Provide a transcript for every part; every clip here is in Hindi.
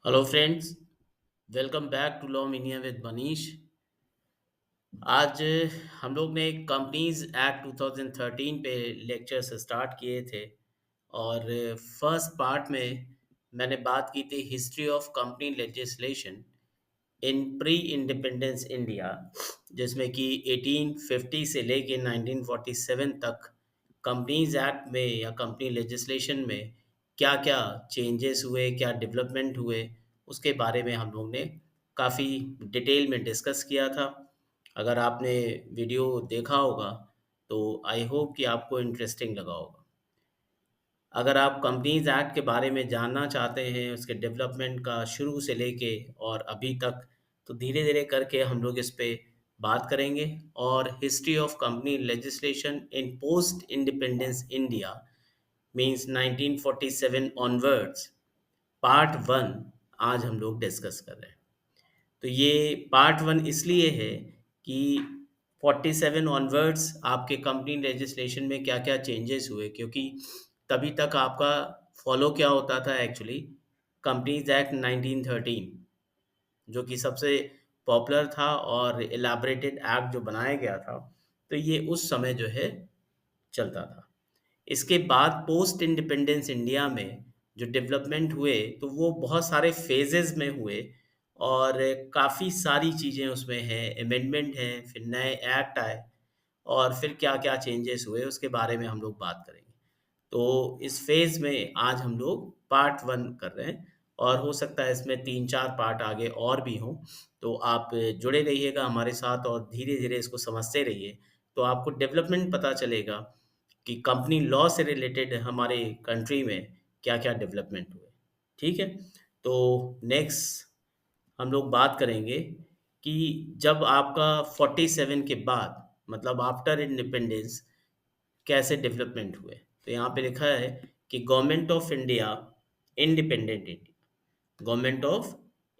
Hello friends, welcome back to law mania with Manish. आज हम लोग ने कंपनीज एक्ट 2013 पे लेक्चर्स स्टार्ट किए थे और फर्स्ट पार्ट में मैंने बात की थी history of company legislation in pre independence India, जिसमें कि 1850 से लेके 1947 तक कंपनीज एक्ट में या कंपनी लेजिस्लेशन में क्या क्या चेंजेस हुए, क्या डेवलपमेंट हुए, उसके बारे में हम लोग ने काफ़ी डिटेल में डिस्कस किया था। अगर आपने वीडियो देखा होगा तो आई होप कि आपको इंटरेस्टिंग लगा होगा। अगर आप कंपनीज एक्ट के बारे में जानना चाहते हैं, उसके डेवलपमेंट का शुरू से लेके और अभी तक, तो धीरे धीरे करके हम लोग इस पे बात करेंगे। और history of company legislation in post independence India means 1947 onwards, part one आज हम लोग डिस्कस कर रहे हैं। तो ये पार्ट वन इसलिए है कि 47 ऑनवर्ड्स आपके कंपनी लेजिस्लेशन में क्या क्या चेंजेस हुए, क्योंकि तभी तक आपका फॉलो क्या होता था एक्चुअली, कंपनीज एक्ट 1913, जो कि सबसे पॉपुलर था और इलाबरेटेड एक्ट जो बनाया गया था। तो ये उस समय जो है चलता था। इसके बाद पोस्ट इंडिपेंडेंस इंडिया में जो डेवलपमेंट हुए तो वो बहुत सारे फेजेस में हुए और काफ़ी सारी चीज़ें उसमें हैं, अमेंडमेंट है, फिर नए एक्ट आए और फिर क्या-क्या चेंजेस हुए उसके बारे में हम लोग बात करेंगे। तो इस फेज़ में आज हम लोग पार्ट 1 कर रहे हैं और हो सकता है इसमें 3-4 पार्ट आगे और भी हों। तो आप जुड़े रहिएगा हमारे साथ और धीरे-धीरे इसको समझते रहिए, तो आपको डेवलपमेंट पता चलेगा कि कंपनी लॉ से रिलेटेड हमारे कंट्री में क्या-क्या डेवलपमेंट हुए। ठीक है? तो नेक्स्ट हम लोग बात करेंगे कि जब आपका 47 के बाद मतलब आफ्टर इंडिपेंडेंस कैसे डेवलपमेंट हुए। तो यहाँ पे लिखा है कि government of India independent India Government of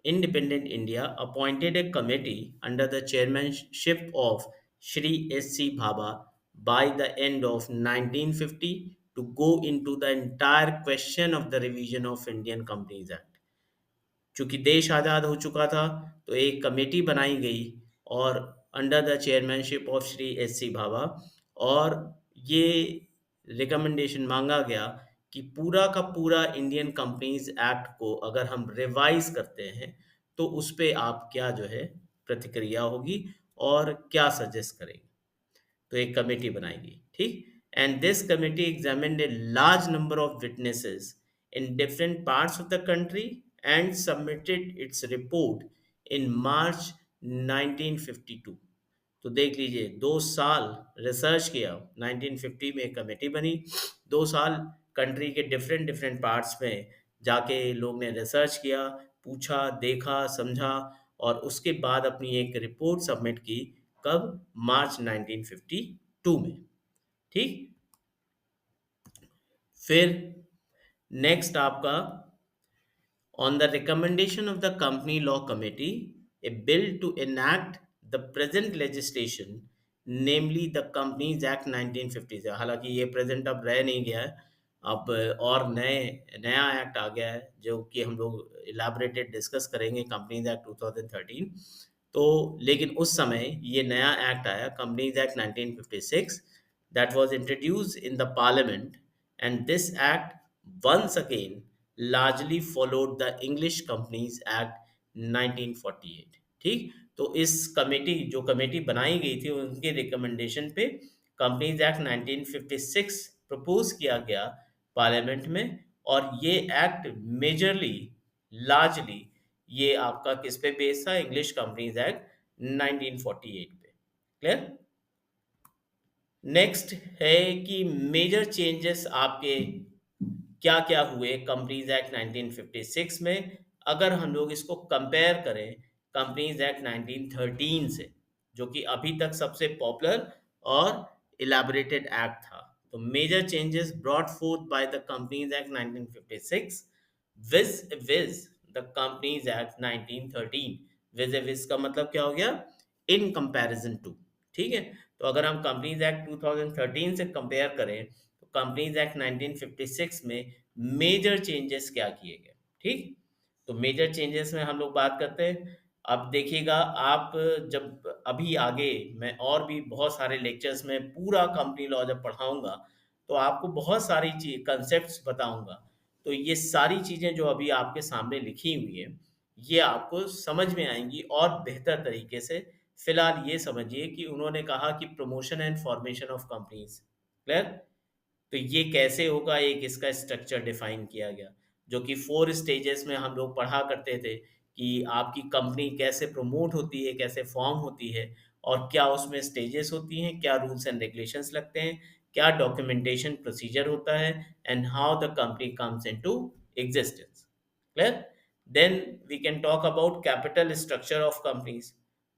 Independent India appointed a committee under the chairmanship of Shri S.C. Bhabha by the end of 1950 to go into the entire question of the revision of Indian Companies Act. चूंकि देश आज़ाद हो चुका था तो एक कमेटी बनाई गई और under the chairmanship of Shri S C Bhabha, और ये रिकमेंडेशन मांगा गया कि पूरा का पूरा इंडियन कंपनीज एक्ट को अगर हम रिवाइज करते हैं तो उस पे आप क्या जो है प्रतिक्रिया होगी और क्या सजेस्ट करेंगे। तो एक कमेटी बनाएगी, ठीक। And this committee examined a large number of witnesses in different parts of the country and submitted its report in March 1952। तो देख लीजिए, 2 साल रिसर्च किया, 1950 में एक कमेटी बनी, 2 साल कंट्री के डिफरेंट डिफरेंट पार्ट्स में जाके लोग ने रिसर्च किया, पूछा, देखा, समझा और उसके बाद अपनी एक रिपोर्ट सबमिट की। कब? मार्च 1952 में, ठीक। फिर नेक्स्ट आपका, on the recommendation of the Company Law Committee, a bill to enact the present legislation, namely the Companies Act 1950 से, हालांकि ये प्रेजेंट अब रह नहीं गया है, अब और नया एक्ट आ गया है जो कि हम लोग इलाबरेटेड डिस्कस करेंगे, कंपनीज एक्ट 2013। तो लेकिन उस समय ये नया एक्ट आया, companies act 1956, that was introduced in the parliament, and this act once again largely followed the English Companies Act 1948। ठीक। तो इस कमेटी, जो कमेटी बनाई गई थी, उनके रिकमेंडेशन पे कंपनीज एक्ट 1956 प्रपोज किया गया पार्लियामेंट में, और ये एक्ट मेजरली, लार्जली, ये आपका किस पे बेस था? इंग्लिश कंपनीज एक्ट 1948 पे। क्लियर? नेक्स्ट है कि मेजर चेंजेस आपके क्या क्या हुए कंपनीज एक्ट 1956 में, अगर हम लोग इसको कंपेयर करें कंपनीज एक्ट 1913 से, जो कि अभी तक सबसे पॉपुलर और इलाबरेटेड एक्ट था। तो major changes brought forth by the companies act 1956 vis-a-vis the companies act 1913। Vis का मतलब क्या हो गया? In comparison to. ठीक है। तो अगर हम कंपनीज एक्ट 2013 से कंपेयर करें तो कंपनीज एक्ट 1956 में मेजर चेंजेस क्या किए गए, ठीक। तो मेजर चेंजेस में हम लोग बात करते हैं। अब देखिएगा आप, जब अभी आगे मैं और भी बहुत सारे लेक्चर्स में पूरा कंपनी लॉ जब पढ़ाऊंगा, तो आपको बहुत सारी चीज कंसेप्ट्स बताऊंगा। तो ये सारी चीजें जो अभी आपके सामने लिखी हुई है, ये आपको समझ में आएंगी और बेहतर तरीके से। फिलहाल ये समझिए कि उन्होंने कहा कि promotion and formation of companies, clear. तो ये कैसे होगा, एक इसका स्ट्रक्चर डिफाइन किया गया, जो कि 4 स्टेजेस में हम लोग पढ़ा करते थे कि आपकी कंपनी कैसे प्रमोट होती है, कैसे फॉर्म होती है, और क्या उसमें स्टेजेस होती हैं, क्या रूल्स एंड रेगुलेशंस लगते हैं, क्या डॉक्यूमेंटेशन प्रोसीजर होता है, and how the company comes into existence, clear. Then we can talk about capital structure of companies.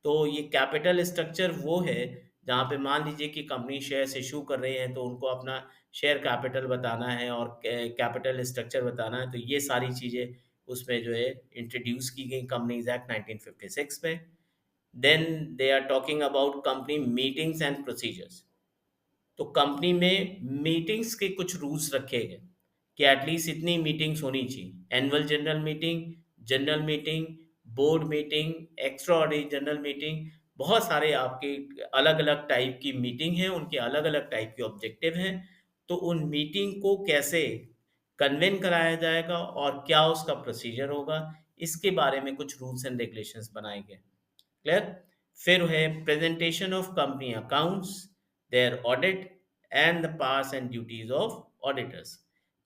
तो ये कैपिटल स्ट्रक्चर वो है जहाँ पे मान लीजिए कि कंपनी शेयर्स इशू कर रहे हैं, तो उनको अपना शेयर कैपिटल बताना है और कैपिटल स्ट्रक्चर बताना है। तो ये सारी चीज़ें उसमें जो है इंट्रोड्यूस की गई कंपनीज एक्ट 1956 में। Then they are talking about company meetings and procedures. तो कंपनी में मीटिंग्स के कुछ रूल्स रखे गए कि एटलीस्ट इतनी मीटिंग्स होनी चाहिए: annual general meeting, board meeting, extra ordinary general meeting. बहुत सारे आपके अलग अलग टाइप की मीटिंग हैं, उनके अलग अलग टाइप के ऑब्जेक्टिव हैं। तो उन मीटिंग को कैसे कन्वेन कराया जाएगा और क्या उसका प्रोसीजर होगा, इसके बारे में कुछ रूल्स एंड रेगुलेशंस बनाए गए, क्लियर। फिर है presentation of company accounts, their audit, and the powers and duties of auditors.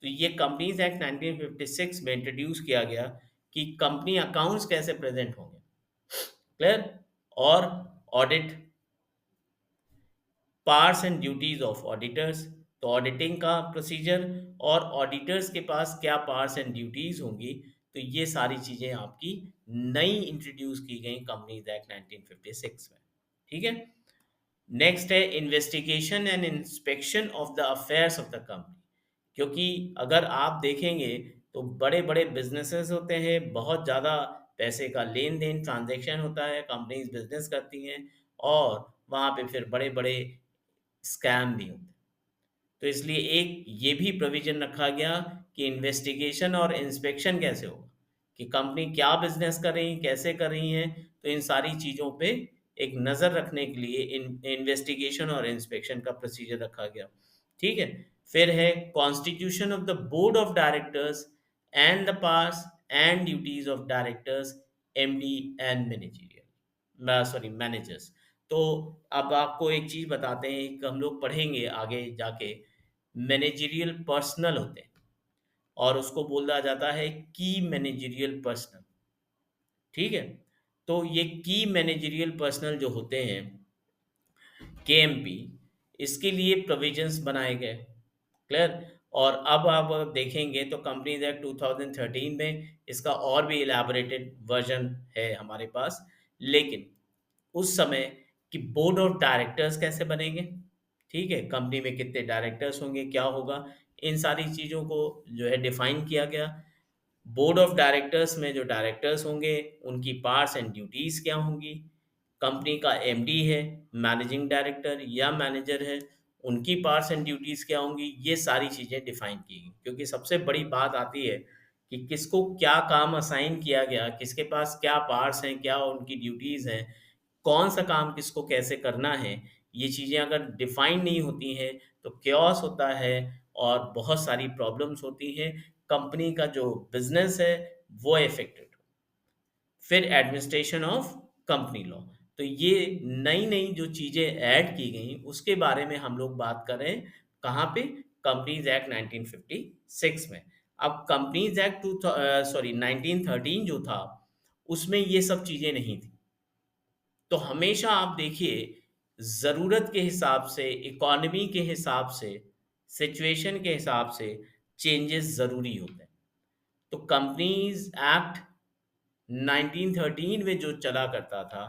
तो ये कंपनीज एक्ट 1956 में इंट्रोड्यूस किया गया कि कंपनी अकाउंट्स कैसे प्रेजेंट होंगे, क्लियर। और audit, powers and duties of auditors, तो ऑडिटिंग का प्रोसीजर और ऑडिटर्स के पास क्या पावर्स एंड ड्यूटीज होंगी। तो ये सारी चीजें आपकी नई इंट्रोड्यूस की गई कंपनीज एक्ट 1956 में, ठीक है। नेक्स्ट है investigation and inspection of the affairs of the company. क्योंकि अगर आप देखेंगे तो बड़े बड़े बिजनेसेस होते हैं, बहुत ज़्यादा पैसे का लेन देन ट्रांजैक्शन होता है, कंपनीज बिजनेस करती हैं, और वहाँ पे फिर बड़े बड़े स्कैम भी होते हैं। तो इसलिए एक ये भी प्रोविजन रखा गया कि इन्वेस्टिगेशन और इंस्पेक्शन कैसे होगा, कि कंपनी क्या बिजनेस कर रही है, कैसे कर रही है। तो इन सारी चीज़ों पे एक नज़र रखने के लिए इन्वेस्टिगेशन और इंस्पेक्शन का प्रोसीजर रखा गया, ठीक है। फिर है constitution of the board of directors and the powers and duties of directors, MD and managerial, sorry managers. तो अब आपको एक चीज़ बताते हैं कि हम लोग पढ़ेंगे आगे जाके, मैनेजरियल पर्सनल होते हैं, और उसको बोला जाता है की मैनेजरियल पर्सनल, ठीक है। तो ये की मैनेजरियल पर्सनल जो होते हैं, केएमपी, इसके लिए प्रोविजंस बनाए गए, क्लियर। और अब आप देखेंगे तो कंपनीज एक्ट 2013 में इसका और भी इलेबोरेटेड वर्जन है हमारे पास। लेकिन उस समय कि बोर्ड ऑफ डायरेक्टर्स कैसे बनेंगे, ठीक है, कंपनी में कितने डायरेक्टर्स होंगे, क्या होगा, इन सारी चीज़ों को जो है डिफाइन किया गया। बोर्ड ऑफ डायरेक्टर्स में जो डायरेक्टर्स होंगे उनकी पावर्स एंड ड्यूटीज़ क्या होंगी, कंपनी का एमडी है, मैनेजिंग डायरेक्टर या मैनेजर है, उनकी पावर्स एंड ड्यूटीज़ क्या होंगी, ये सारी चीज़ें डिफाइन की गई। क्योंकि सबसे बड़ी बात आती है कि किसको क्या काम असाइन किया गया, किसके पास क्या पावर्स हैं, क्या उनकी ड्यूटीज़ हैं, कौन सा काम किसको कैसे करना है। ये चीज़ें अगर डिफाइन नहीं होती हैं तो केओस होता है और बहुत सारी प्रॉब्लम्स होती हैं, कंपनी का जो बिजनेस है वो इफेक्टेड। फिर एडमिनिस्ट्रेशन ऑफ कंपनी लॉ। तो ये नई नई जो चीज़ें ऐड की गई उसके बारे में हम लोग बात कर रहे हैं, कहाँ पे, कंपनीज एक्ट 1956 में। अब कंपनीज एक्ट टू सॉरी 1913 जो था, उसमें ये सब चीज़ें नहीं थी। तो हमेशा आप देखिए, ज़रूरत के हिसाब से, इकोनॉमी के हिसाब से, सिचुएशन के हिसाब से चेंजेस ज़रूरी होते हैं। तो कंपनीज एक्ट 1913 में जो चला करता था,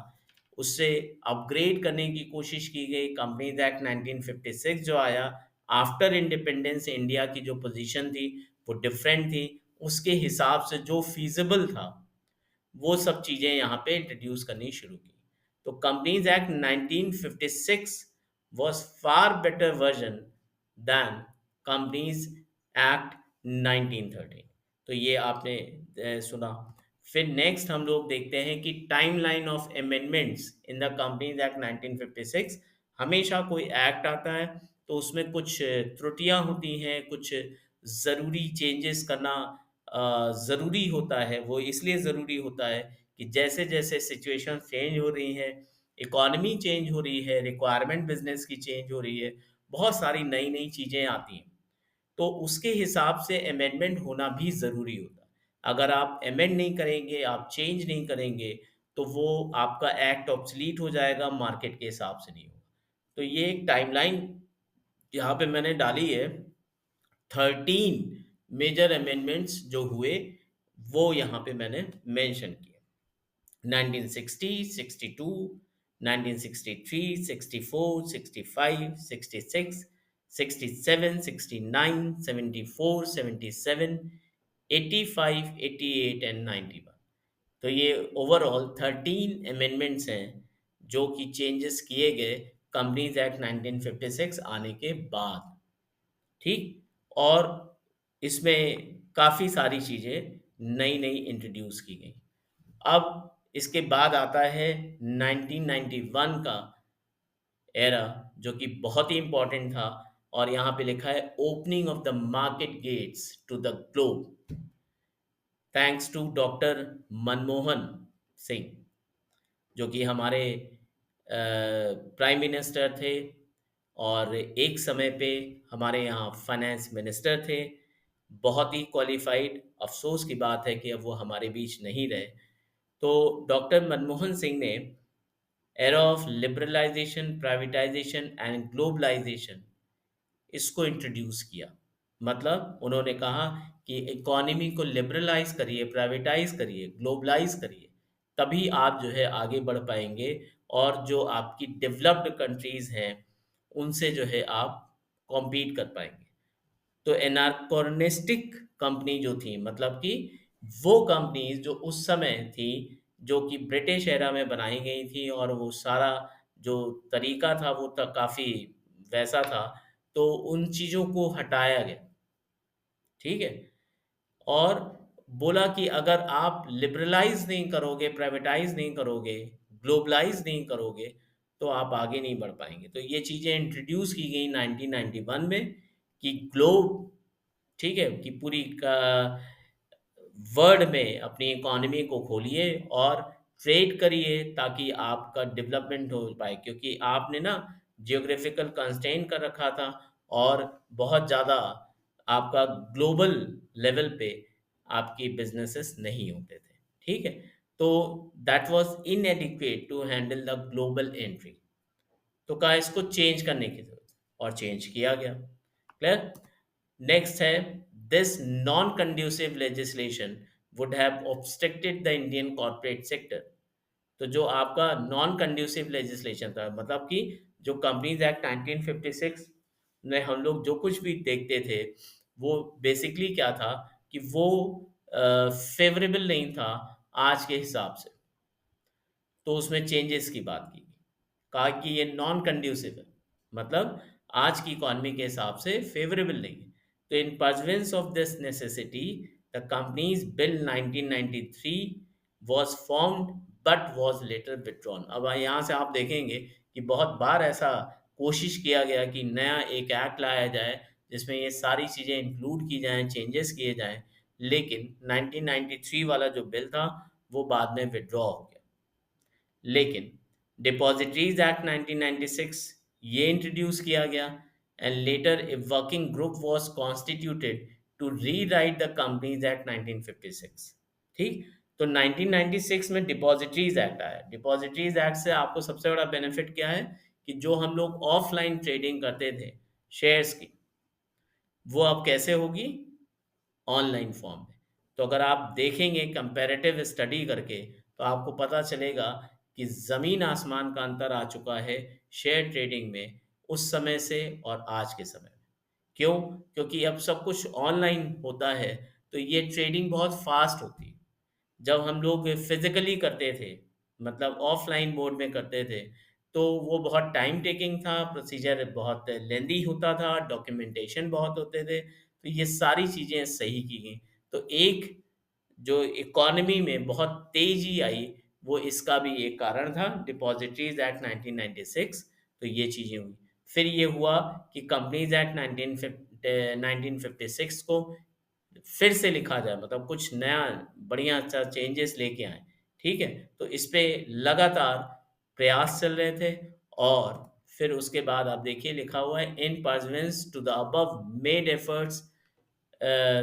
उससे अपग्रेड करने की कोशिश की गई। कंपनीज एक्ट 1956 जो आया आफ्टर इंडिपेंडेंस, इंडिया की जो पोजीशन थी वो डिफरेंट थी, उसके हिसाब से जो फीजिबल था वो सब चीज़ें यहाँ पे इंट्रोड्यूस करनी शुरू की। तो companies act 1956 was far better version than companies act 1913। तो ये आपने सुना। फिर नेक्स्ट हम लोग देखते हैं कि timeline of amendments in the companies act 1956। हमेशा कोई एक्ट आता है तो उसमें कुछ त्रुटियां होती हैं, कुछ ज़रूरी चेंजेस करना ज़रूरी होता है। वो इसलिए ज़रूरी होता है कि जैसे जैसे सिचुएशन चेंज हो रही है, इकॉनमी चेंज हो रही है, रिक्वायरमेंट बिजनेस की चेंज हो रही है, बहुत सारी नई नई चीज़ें आती हैं, तो उसके हिसाब से अमेंडमेंट होना भी ज़रूरी होता है। अगर आप अमेंड नहीं करेंगे, आप चेंज नहीं करेंगे, तो वो आपका एक्ट ऑब्सलीट हो जाएगा, मार्केट के हिसाब से नहीं होगा। तो ये एक टाइमलाइन यहाँ पे मैंने डाली है। 13 मेजर अमेंडमेंट्स जो हुए वो यहाँ पे मैंने मेंशन किए। 1960, 62, 1963, 64, 65, 66, 67, 69, 74, 77, 85, 88 एंड 91। तो ये ओवरऑल 13 अमेंडमेंट्स हैं जो कि चेंजेस किए गए कंपनीज एक्ट 1956 आने के बाद। ठीक। और इसमें काफ़ी सारी चीज़ें नई नई इंट्रोड्यूस की गई। अब इसके बाद आता है 1991 का एरा, जो कि बहुत ही इंपॉर्टेंट था। और यहाँ पे लिखा है opening of the market gates to the globe thanks to doctor Manmohan Singh, जो कि हमारे प्राइम मिनिस्टर थे और एक समय पे हमारे यहाँ फाइनेंस मिनिस्टर थे। बहुत ही क्वालिफाइड। अफसोस की बात है कि अब वो हमारे बीच नहीं रहे। तो डॉक्टर मनमोहन सिंह ने era of liberalisation, privatisation and globalisation इसको इंट्रोड्यूस किया। मतलब उन्होंने कहा कि इकोनॉमी को लिबरलाइज करिए, प्राइवेटाइज करिए, ग्लोबलाइज करिए, तभी आप जो है आगे बढ़ पाएंगे और जो आपकी डेवलप्ड कंट्रीज हैं उनसे जो है आप कॉम्पीट कर पाएंगे। तो एनार्कोनिस्टिक कंपनी जो थी, मतलब कि वो कंपनीज जो उस समय थी, जो कि ब्रिटिश एरा में बनाई गई थी, और वो सारा जो तरीका था वो तक काफ़ी वैसा था, तो उन चीज़ों को हटाया गया। ठीक है। और बोला कि अगर आप लिबरलाइज नहीं करोगे, प्राइवेटाइज नहीं करोगे, ग्लोबलाइज नहीं करोगे, तो आप आगे नहीं बढ़ पाएंगे। तो ये चीज़ें इंट्रोड्यूस की गई 1991 में कि ग्लोब, ठीक है, कि पूरी का वर्ल्ड में अपनी इकोनॉमी को खोलिए और ट्रेड करिए ताकि आपका डेवलपमेंट हो पाए, क्योंकि आपने ना जियोग्राफिकल कंस्ट्रेंट कर रखा था और बहुत ज़्यादा आपका ग्लोबल लेवल पे आपकी बिजनेसेस नहीं होते थे। ठीक है। तो that was inadequate to handle the global entry. तो कहा इसको चेंज करने की जरूरत, और चेंज किया गया। क्लियर। नेक्स्ट है, this non conducive legislation would have obstructed the Indian corporate sector. तो जो आपका नॉन कंड्यूसिव लेजिस्लेशन था, मतलब कि जो कंपनीज एक्ट 1956 में हम लोग जो कुछ भी देखते थे, वो बेसिकली क्या था कि वो फेवरेबल नहीं था आज के हिसाब से। तो उसमें चेंजेस की बात की गई। कहा कि ये नॉन कंड्यूसिव है, मतलब आज की इकॉनमी के हिसाब से फेवरेबल नहीं है। तो in pursuance of this necessity the companies bill 1993 was formed but was later withdrawn. अब यहाँ से आप देखेंगे कि बहुत बार ऐसा कोशिश किया गया कि नया एक एक्ट लाया जाए जिसमें ये सारी चीज़ें इंक्लूड की जाएं, चेंजेस किए जाएं, लेकिन 1993 वाला जो बिल था वो बाद में विड्रॉ हो गया। लेकिन डिपॉजिटरीज एक्ट 1996 ये इंट्रोड्यूस किया गया, and later a working group was constituted to rewrite the companies act 1956। ठीक। तो 1996 में डिपॉजिटरीज एक्ट आया। डिपॉजिटरीज एक्ट से आपको सबसे बड़ा बेनिफिट क्या है कि जो हम लोग ऑफलाइन ट्रेडिंग करते थे शेयर्स की, वो अब कैसे होगी, ऑनलाइन फॉर्म में। तो अगर आप देखेंगे कंपैरेटिव स्टडी करके, तो आपको पता चलेगा कि ज़मीन आसमान का अंतर आ चुका है शेयर ट्रेडिंग में उस समय से और आज के समय में। क्यों? क्योंकि अब सब कुछ ऑनलाइन होता है, तो ये ट्रेडिंग बहुत फास्ट होती है। जब हम लोग फिजिकली करते थे, मतलब ऑफलाइन मोड में करते थे, तो वो बहुत टाइम टेकिंग था, प्रोसीजर बहुत लेंदी होता था, डॉक्यूमेंटेशन बहुत होते थे। तो ये सारी चीज़ें सही की गई। तो एक जो इकोनॉमी में बहुत तेजी आई, वो इसका भी एक कारण था, डिपॉजिटरीज एक्ट 1996। तो ये चीजें हुई। फिर ये हुआ कि कंपनीज एक्ट 1956 को फिर से लिखा जाए, मतलब कुछ नया बढ़िया अच्छा चेंजेस लेके आए। ठीक है, तो इस पे लगातार प्रयास चल रहे थे। और फिर उसके बाद आप देखिए लिखा हुआ है, in pursuance to the above made efforts,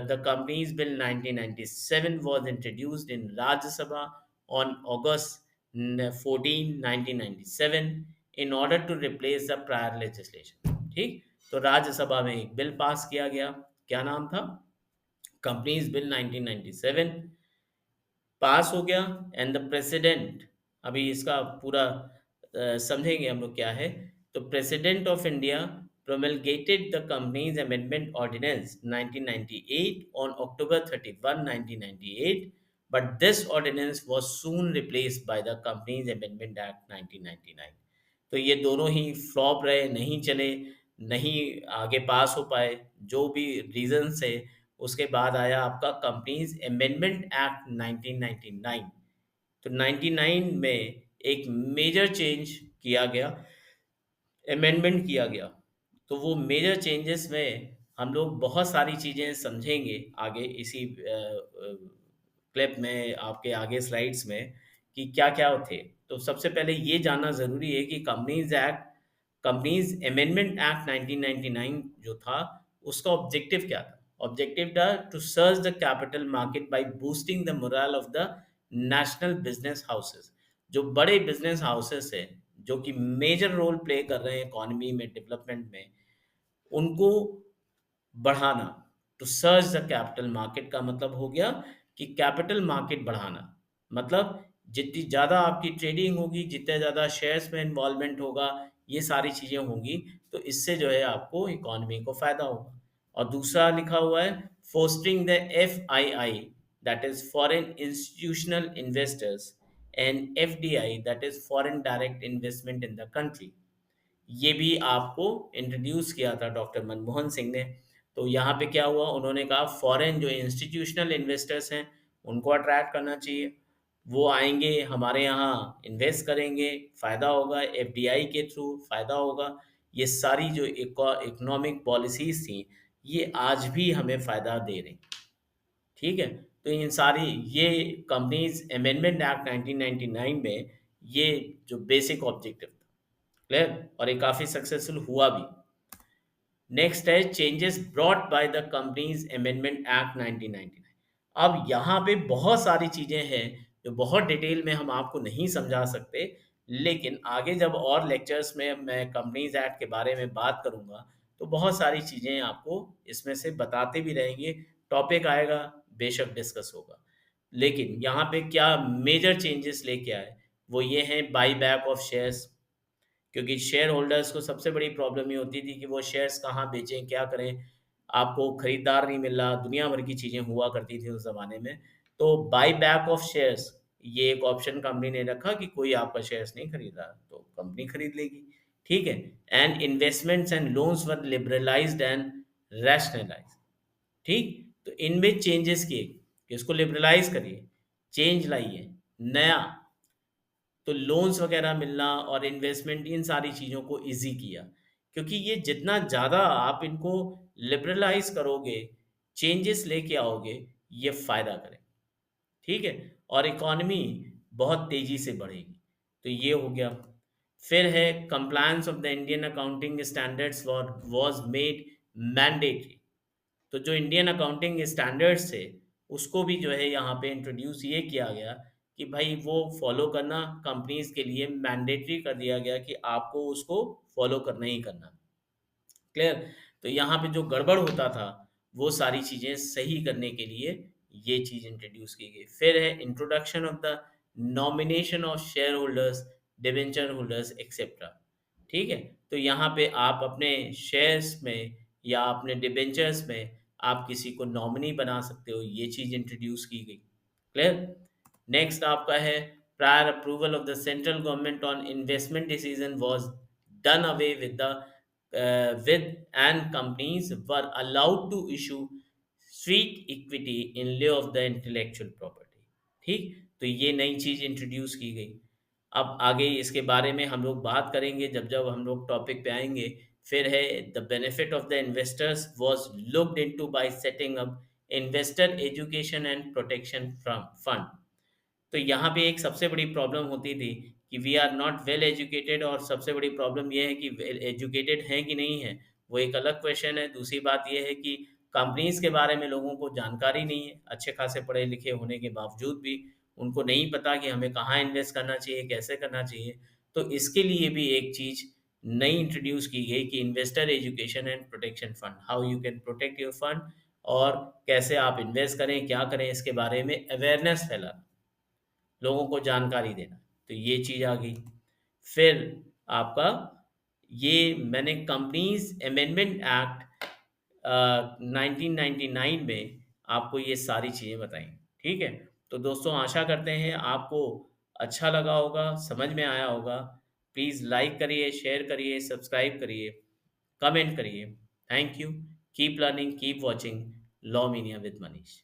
the Companies Bill 1997 was introduced in Rajya Sabha on August 14, 1997 in order to replace the prior legislation। ठीक, तो राज्यसभा में एक बिल पास किया गया। क्या नाम था? कंपनीज बिल 1997 पास हो गया। एंड द प्रेसिडेंट, अभी इसका पूरा समझेंगे हम लोग क्या है। तो president of India promulgated the Companies Amendment Ordinance 1998 on October 31, 1998, but this ordinance was soon replaced by the Companies Amendment Act 1999। तो ये दोनों ही फ्लॉप रहे, नहीं चले, नहीं आगे पास हो पाए, जो भी रीजन है। उसके बाद आया आपका कंपनीज अमेंडमेंट एक्ट 1999। तो 99 में एक मेजर चेंज किया गया, अमेंडमेंट किया गया। तो वो मेजर चेंजेस में हम लोग बहुत सारी चीज़ें समझेंगे आगे इसी क्लिप में, आपके आगे स्लाइड्स में, कि क्या क्या थे। तो सबसे पहले ये जानना ज़रूरी है कि कंपनीज अमेंडमेंट एक्ट 1999 जो था, उसका ऑब्जेक्टिव क्या था? ऑब्जेक्टिव था to search the capital market by boosting the moral of the national business houses. जो बड़े बिजनेस हाउसेस हैं, जो कि मेजर रोल प्ले कर रहे हैं इकोनॉमी में, डेवलपमेंट में, उनको बढ़ाना। To search the capital market का मतलब हो गया कि कैपिटल मार्केट बढ़ाना। मतलब जितनी ज़्यादा आपकी ट्रेडिंग होगी, जितने ज़्यादा शेयर्स में इन्वॉल्वमेंट होगा, ये सारी चीज़ें होंगी, तो इससे जो है आपको इकोनॉमी को फ़ायदा होगा। और दूसरा लिखा हुआ है, fostering the FII, that is foreign institutional investors, and FDI, that is foreign direct investment in the country. ये भी आपको इंट्रोड्यूस किया था डॉक्टर मनमोहन सिंह ने। तो यहाँ पे क्या हुआ, उन्होंने कहा फॉरेन जो इंस्टीट्यूशनल इन्वेस्टर्स हैं, उनको अट्रैक्ट करना चाहिए। वो आएंगे हमारे यहाँ, इन्वेस्ट करेंगे, फ़ायदा होगा, FDI के थ्रू फ़ायदा होगा। ये सारी जो इकोनॉमिक पॉलिसीज़ थी, ये आज भी हमें फ़ायदा दे रही। ठीक है, तो इन सारी ये कंपनीज अमेंडमेंट एक्ट 1999 में ये जो बेसिक ऑब्जेक्टिव था, क्लियर, और ये काफ़ी सक्सेसफुल हुआ भी। नेक्स्ट है changes brought by the companies amendment act 1999। अब यहाँ पे बहुत सारी चीज़ें हैं जो बहुत डिटेल में हम आपको नहीं समझा सकते, लेकिन आगे जब और लेक्चर्स में मैं कंपनीज एक्ट के बारे में बात करूँगा, तो बहुत सारी चीज़ें आपको इसमें से बताते भी रहेंगे। टॉपिक आएगा, बेशक डिस्कस होगा। लेकिन यहाँ पे क्या मेजर चेंजेस लेके आए, वो ये हैं बाई बैक ऑफ शेयर्स। क्योंकि शेयर होल्डर्स को सबसे बड़ी प्रॉब्लम ये होती थी कि वो शेयर्स कहाँ बेचें, क्या करें, आपको खरीदार नहीं मिल रहा, दुनिया भर की चीज़ें हुआ करती थी उस ज़माने में। तो बाई बैक ऑफ शेयर्स, ये एक ऑप्शन कंपनी ने रखा कि कोई आपका शेयर्स नहीं खरीद रहा, तो कंपनी खरीद लेगी। ठीक है, and investments and loans were liberalised and rationalised. ठीक, तो इनमें चेंजेस किए कि इसको लिबरलाइज करिए, चेंज लाइए, नया। तो लोन्स वगैरह मिलना और इन्वेस्टमेंट, इन सारी चीज़ों को ईज़ी किया। क्योंकि ये जितना ज़्यादा आप इनको लिबरलाइज करोगे, चेंजेस लेके आओगे, ये फ़ायदा करें। ठीक है, और इकॉनमी बहुत तेज़ी से बढ़ेगी। तो ये हो गया। फिर है compliance of the Indian accounting standards was made mandatory. तो जो इंडियन अकाउंटिंग स्टैंडर्ड्स थे, उसको भी जो है यहाँ पे इंट्रोड्यूस ये किया गया कि भाई वो फॉलो करना कंपनीज के लिए मैंडेटरी कर दिया गया कि आपको उसको फॉलो करना ही करना। क्लियर? तो यहाँ पे जो गड़बड़ होता था, वो सारी चीज़ें सही करने के लिए ये चीज़ इंट्रोड्यूस की गई। फिर है introduction of the nomination of share holders, debenture holders etcetera. ठीक है, तो यहाँ पे आप अपने शेयर्स में या अपने डिबेंचर्स में आप किसी को नॉमिनी बना सकते हो, ये चीज़ इंट्रोड्यूस की गई। क्लियर? नेक्स्ट आपका है prior approval of the central government on investment decision was done away with the with and companies were allowed to issue sweet equity in लिeu of the intellectual property. ठीक, तो ये नई चीज़ इंट्रोड्यूस की गई। अब आगे इसके बारे में हम लोग बात करेंगे जब जब हम लोग टॉपिक पे आएंगे। फिर है the benefit of the investors was looked into bye setting up investor education and protection fund. तो यहाँ पे एक सबसे बड़ी प्रॉब्लम होती थी कि we are not well educated, और सबसे बड़ी प्रॉब्लम ये है कि वेल एजुकेटेड हैं कि नहीं है, वो एक अलग क्वेश्चन है। दूसरी बात ये है कि कंपनीज के बारे में लोगों को जानकारी नहीं है, अच्छे खासे पढ़े लिखे होने के बावजूद भी उनको नहीं पता कि हमें कहाँ इन्वेस्ट करना चाहिए, कैसे करना चाहिए। तो इसके लिए भी एक चीज़ नई इंट्रोड्यूस की गई कि investor education and protection fund, how you can protect your fund, और कैसे आप इन्वेस्ट करें, क्या करें, इसके बारे में अवेयरनेस फैलाना, लोगों को जानकारी देना। तो ये चीज़ आ गई। फिर आपका ये मैंने कंपनीज अमेंडमेंट एक्ट 1999 में आपको ये सारी चीज़ें बताई। ठीक है, तो दोस्तों आशा करते हैं आपको अच्छा लगा होगा, समझ में आया होगा। प्लीज़ लाइक करिए, शेयर करिए, सब्सक्राइब करिए, कमेंट करिए। Thank you. Keep learning, keep watching law media with Manish.